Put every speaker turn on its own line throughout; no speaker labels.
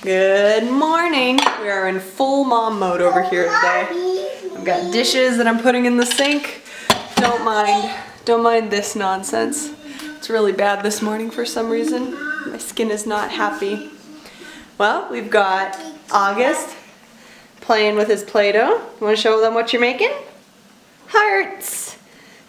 Good morning. We are in full mom mode over here today. I've got dishes that I'm putting in the sink. Don't mind this nonsense. It's really bad this morning for some reason. My skin is not happy. Well, we've got August playing with his Play-Doh. You want to show them what you're making? Hearts!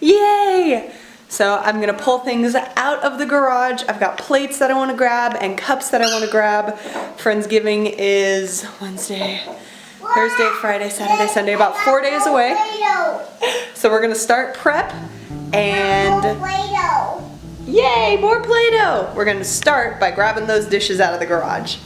Yay! So I'm gonna pull things out of the garage. I've got plates that I want to grab and cups that I want to grab. Friendsgiving is Wednesday, Thursday, Friday, Saturday, Sunday, about 4 days away. So we're gonna start prep and yay, more Play-Doh! We're gonna start by grabbing those dishes out of the garage.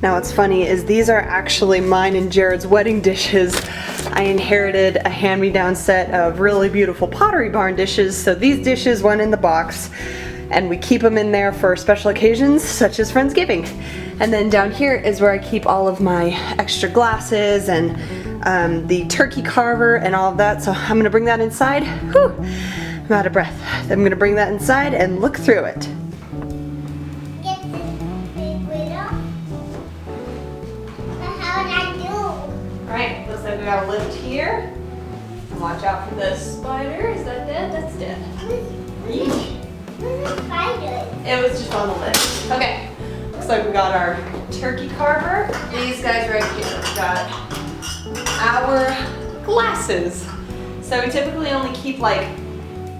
Now what's funny is these are actually mine and Jared's wedding dishes. I inherited a hand-me-down set of really beautiful Pottery Barn dishes, so these dishes went in the box and we keep them in there for special occasions such as Friendsgiving. And then down here is where I keep all of my extra glasses and the turkey carver and all of that, so I'm gonna bring that inside. Whew, I'm out of breath. I'm gonna bring that inside and look through it. Alright, looks like we got a lift here. Watch out for the spider. Is that dead? That's dead. Yeesh. Where's the spider? It was just on the lift. Okay, looks like we got our turkey carver. These guys right here. We got our glasses. So we typically only keep like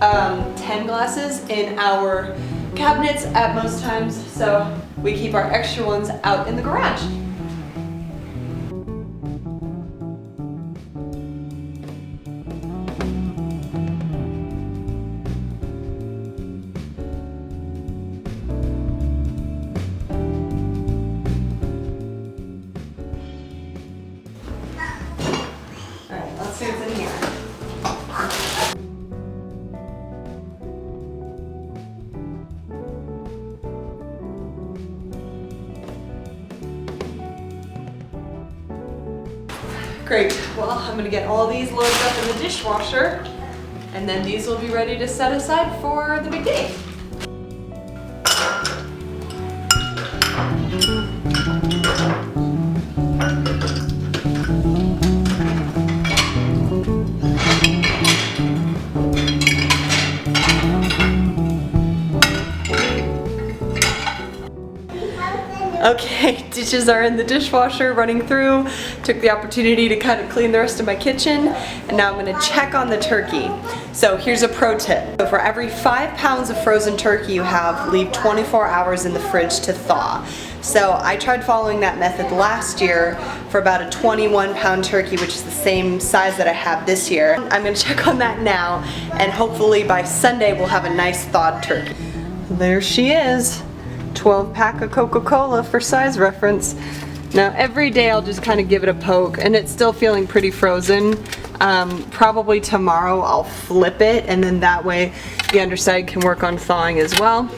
10 glasses in our cabinets at most times. So we keep our extra ones out in the garage. Let's see what's in here. Great. Well, I'm going to get all these loaded up in the dishwasher, and then these will be ready to set aside for the big day. Okay, dishes are in the dishwasher running through. Took the opportunity to kind of clean the rest of my kitchen, and now I'm going to check on the turkey. So here's a pro tip. So for every 5 pounds of frozen turkey you have, leave 24 hours in the fridge to thaw. So I tried following that method last year for about a 21-pound turkey, which is the same size that I have this year. I'm going to check on that now, and hopefully by Sunday we'll have a nice thawed turkey. There she is. 12-pack of Coca-Cola for size reference. Now every day I'll just kind of give it a poke, and it's still feeling pretty frozen. Probably tomorrow I'll flip it, and then that way the underside can work on thawing as well.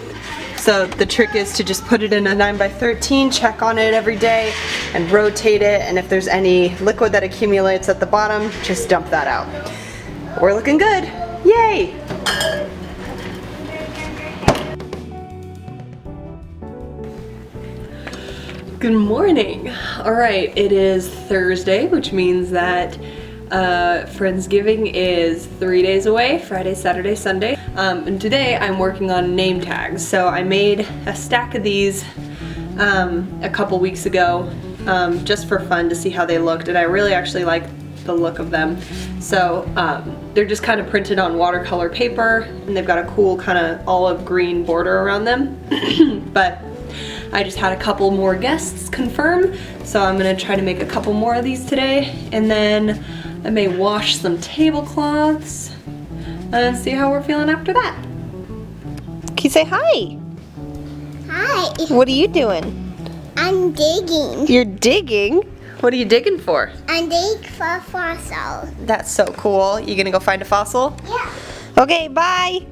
So the trick is to just put it in a 9x13, check on it every day, and rotate it, and if there's any liquid that accumulates at the bottom, just dump that out. We're looking good. Yay! Good morning. All right, it is Thursday, which means that Friendsgiving is 3 days away, Friday, Saturday, Sunday. And today I'm working on name tags. So I made a stack of these a couple weeks ago just for fun to see how they looked, and I really actually like the look of them. So they're just kind of printed on watercolor paper, and they've got a cool kind of olive green border around them. But I just had a couple more guests confirm, so I'm gonna try to make a couple more of these today, and then I may wash some tablecloths and see how we're feeling after that. Can you say hi?
Hi.
What are you doing?
I'm digging.
You're digging? What are you digging for?
I'm digging for a fossil.
That's so cool. You gonna go find a fossil?
Yeah.
Okay, bye.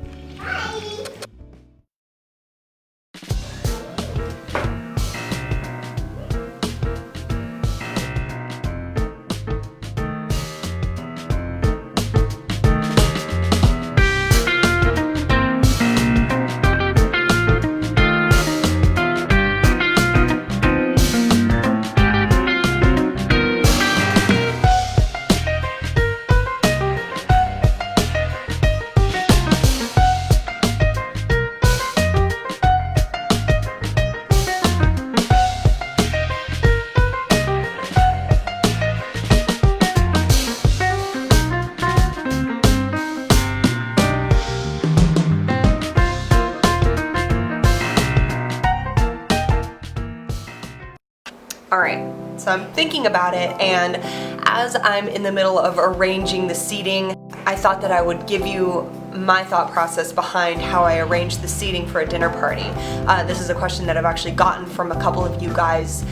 Alright, so I'm thinking about it, and as I'm in the middle of arranging the seating, I thought that I would give you my thought process behind how I arranged the seating for a dinner party. This is a question that I've actually gotten from a couple of you guys.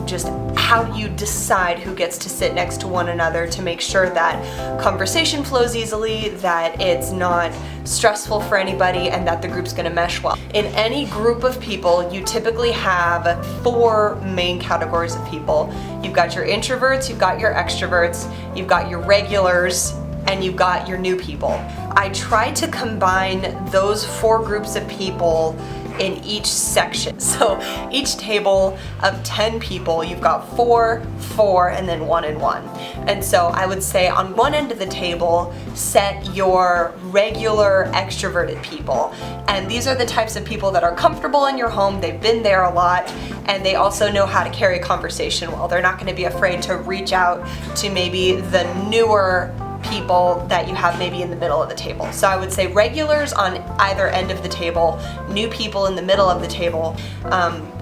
Just how do you decide who gets to sit next to one another to make sure that conversation flows easily, that it's not stressful for anybody, and that the group's going to mesh well. In any group of people, you typically have 4 main categories of people. You've got your introverts, you've got your extroverts, you've got your regulars, and you've got your new people. I try to combine those 4 groups of people in each section. So each table of 10 people, you've got 4, 4, and then 1 and 1. And so I would say on one end of the table, set your regular extroverted people. And these are the types of people that are comfortable in your home, they've been there a lot, and they also know how to carry a conversation well. They're not going to be afraid to reach out to maybe the newer people that you have maybe in the middle of the table. So I would say regulars on either end of the table, new people in the middle of the table.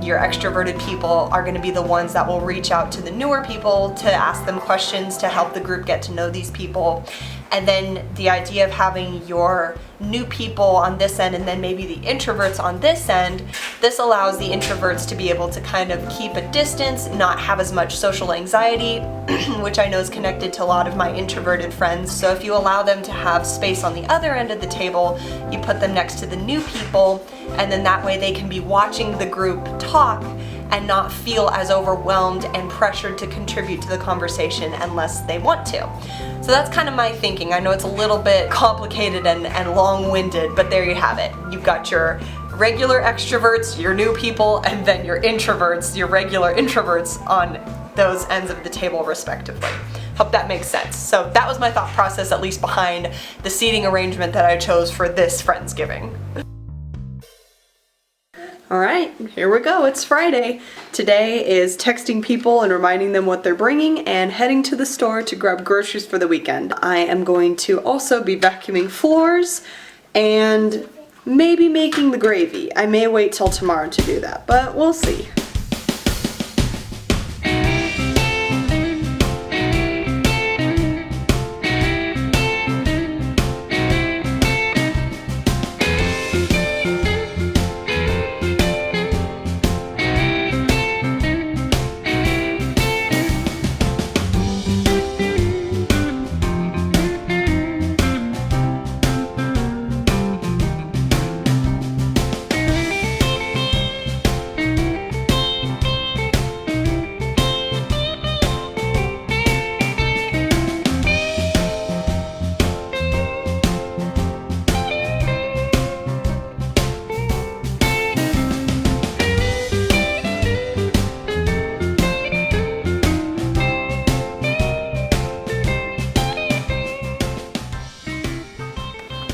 Your extroverted people are going to be the ones that will reach out to the newer people to ask them questions to help the group get to know these people. And then the idea of having your new people on this end and then maybe the introverts on this end, this allows the introverts to be able to kind of keep a distance, not have as much social anxiety, which I know is connected to a lot of my introverted friends. So if you allow them to have space on the other end of the table, you put them next to the new people, and then that way they can be watching the group talk and not feel as overwhelmed and pressured to contribute to the conversation unless they want to. So that's kind of my thinking. I know it's a little bit complicated and long-winded, but there you have it. You've got your regular extroverts, your new people, and then your introverts, your regular introverts on those ends of the table respectively. Hope that makes sense. So that was my thought process, at least behind the seating arrangement that I chose for this Friendsgiving. Alright, here we go, it's Friday. Today is texting people and reminding them what they're bringing and heading to the store to grab groceries for the weekend. I am going to also be vacuuming floors and maybe making the gravy. I may wait till tomorrow to do that, but we'll see.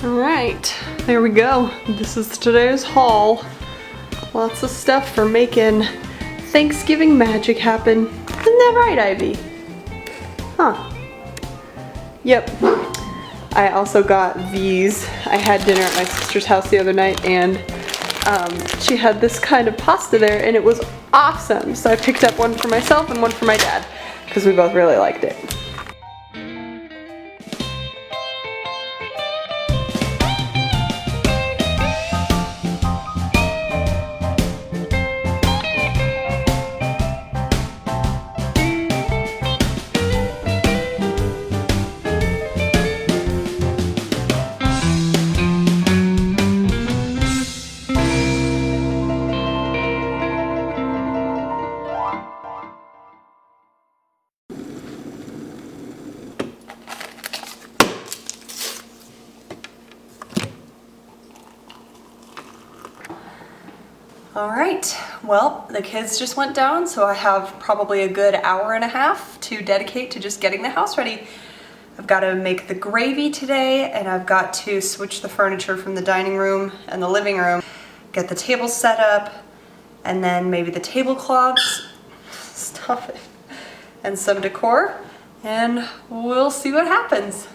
Alright, there we go. This is today's haul. Lots of stuff for making Thanksgiving magic happen. Isn't that right, Ivy? Huh. Yep. I also got these. I had dinner at my sister's house the other night, and she had this kind of pasta there, and it was awesome. So I picked up one for myself and one for my dad, because we both really liked it. All right, well, the kids just went down, so I have probably a good hour and a half to dedicate to just getting the house ready. I've got to make the gravy today, and I've got to switch the furniture from the dining room and the living room, get the table set up, and then maybe the tablecloths, stop it, and some decor, and we'll see what happens.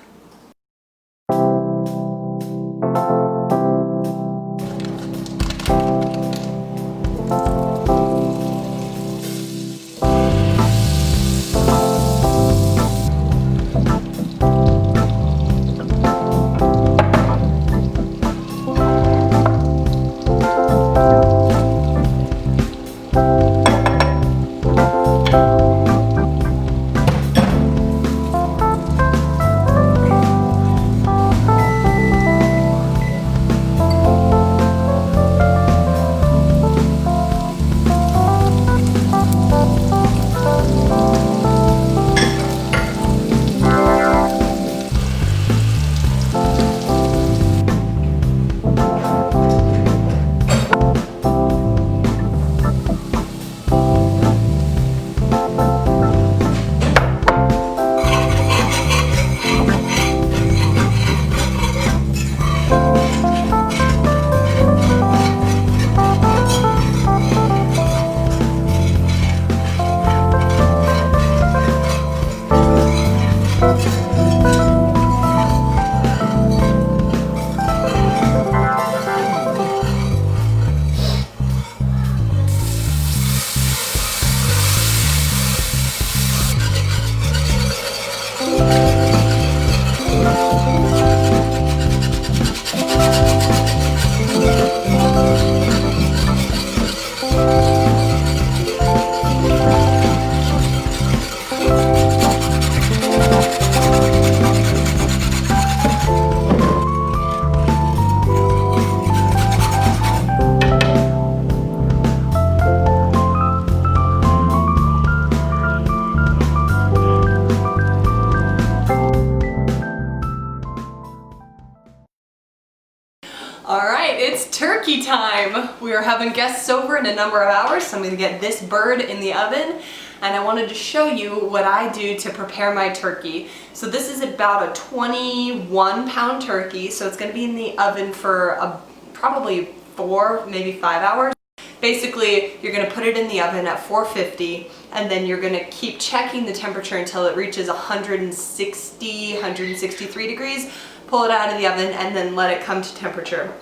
All right, it's turkey time. We are having guests over in a number of hours, so I'm gonna get this bird in the oven, and I wanted to show you what I do to prepare my turkey. So this is about a 21-pound turkey, so it's gonna be in the oven for probably 4, maybe 5 hours. Basically, you're gonna put it in the oven at 450, and then you're gonna keep checking the temperature until it reaches 160, 163 degrees. Pull it out of the oven and then let it come to temperature.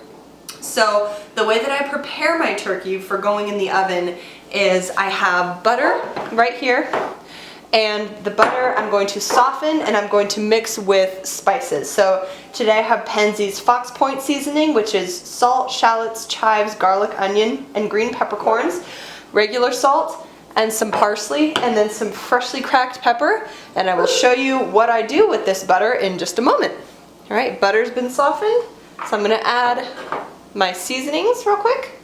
So the way that I prepare my turkey for going in the oven is I have butter right here, and the butter I'm going to soften and I'm going to mix with spices. So today I have Penzeys Fox Point seasoning, which is salt, shallots, chives, garlic, onion, and green peppercorns, regular salt, and some parsley, and then some freshly cracked pepper. And I will show you what I do with this butter in just a moment. All right, butter's been softened, so I'm gonna add my seasonings real quick.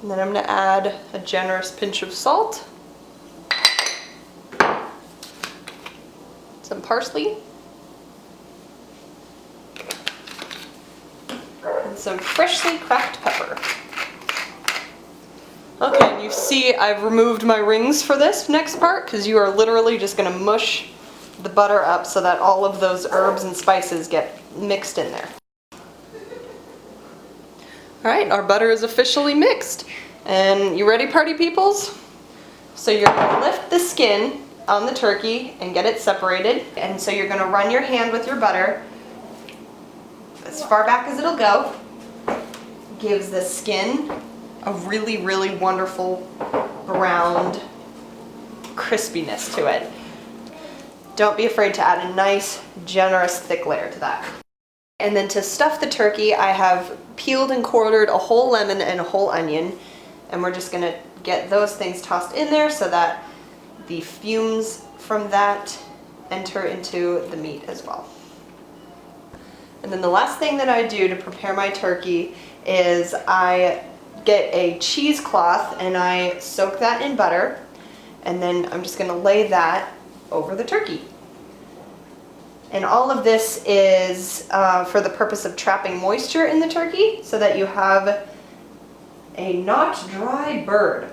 And then I'm gonna add a generous pinch of salt, some parsley, and some freshly cracked pepper. Okay, and you see I've removed my rings for this next part because you are literally just going to mush the butter up so that all of those herbs and spices get mixed in there. Alright, our butter is officially mixed. And you ready, party peoples? So you're going to lift the skin on the turkey and get it separated. And so you're going to run your hand with your butter as far back as it'll go. Gives the skin a really, really wonderful browned crispiness to it. Don't be afraid to add a nice, generous, thick layer to that. And then to stuff the turkey, I have peeled and quartered a whole lemon and a whole onion, and we're just gonna get those things tossed in there so that the fumes from that enter into the meat as well. And then the last thing that I do to prepare my turkey is I get a cheesecloth and I soak that in butter, and then I'm just going to lay that over the turkey. And all of this is for the purpose of trapping moisture in the turkey so that you have a not dry bird.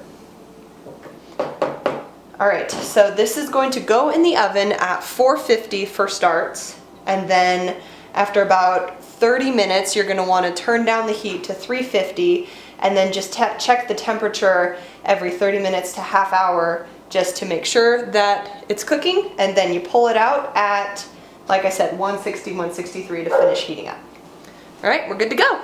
All right, so this is going to go in the oven at 450 for starts, and then after about 30 minutes, you're gonna wanna turn down the heat to 350, and then just check the temperature every 30 minutes to half hour just to make sure that it's cooking, and then you pull it out at, like I said, 160, 163 to finish heating up. All right, we're good to go.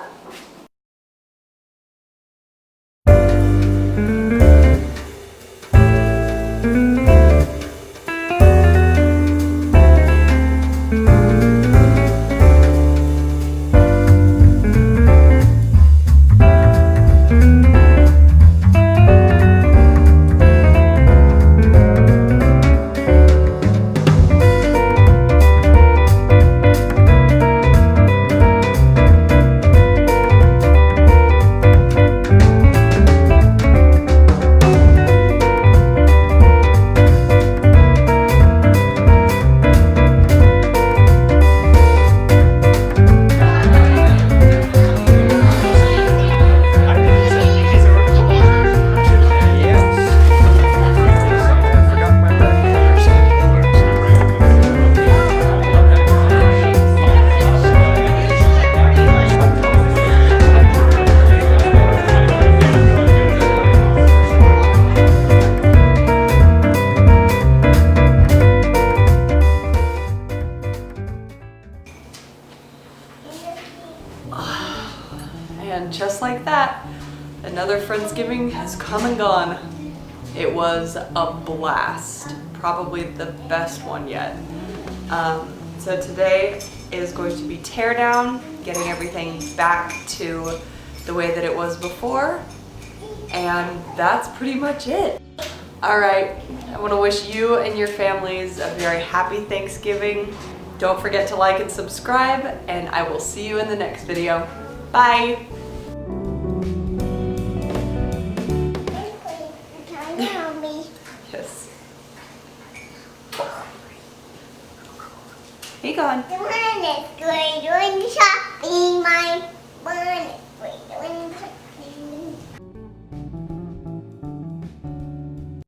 And just like that, another Friendsgiving has come and gone. It was a blast, probably the best one yet. So today is going to be tear down, getting everything back to the way that it was before, and that's pretty much it. All right, I want to wish you and your families a very happy Thanksgiving. Don't forget to like and subscribe, and I will see you in the next video. Bye. Yes. Hey, gone.
The one is going shopping, my one.